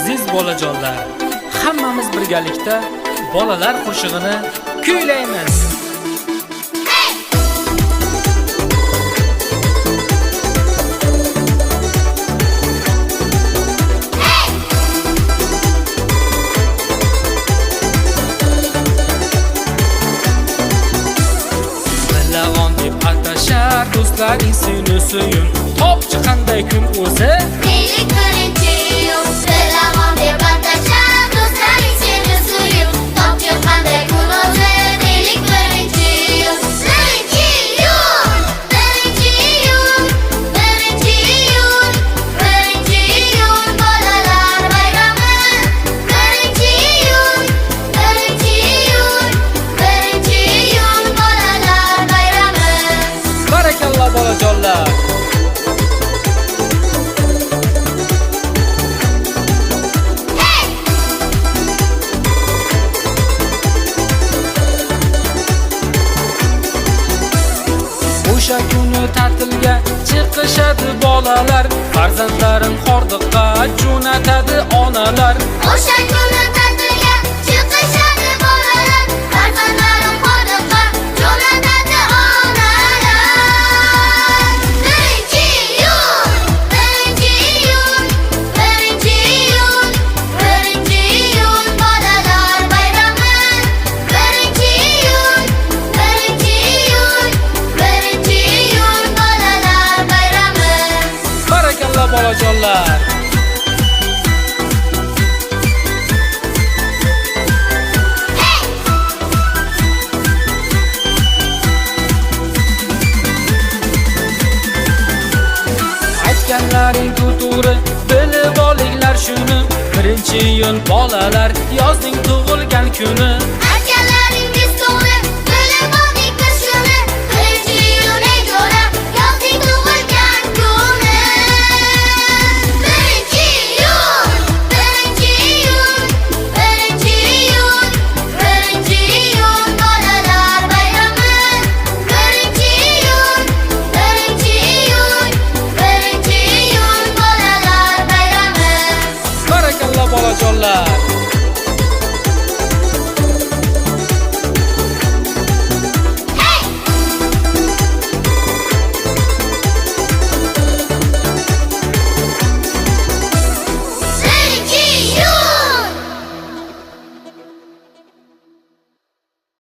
aziz bolajonlar, hammamiz birgalikda bolalar qo'shig'ini kuylaymiz. Bilag'on deb atashar do'stlaring seni suyun. Topchi qanday kun o'zi? Deylik birinchi iyun. Bilag'on deb atashar do'stlaring seni suyun. Topchi qanday kun o'zi? Deylik birinchi iyun. Birinchi iyun. Birinchi iyun. Birinchi iyun. Birinchi iyun bolalar bayrami. Birinchi iyun. Birinchi iyun. Birinchi iyun bolalar bayrami. Barakalloh bolajonlar. O'sha kuni ta'tilga chiqishadi bolalar, farzandlarin hordiqqa jo'natadi onalar. O'sha kuni ta'tilga chiqishadi bolalar, farzandlarim hordiqqa jo'natadi onalar. Birinchi iyun. Birinchi iyun. Birinchi iyun. Birinchi iyun bolalar bayrami. Birinchi iyun. Birinchi iyun. Birinchi iyun bolalar bayrami. Barakalloh bolajonlar. Aytganlaring to'g'ri, bilib olinglar shuni. Birinchi iyun bolalar, yozning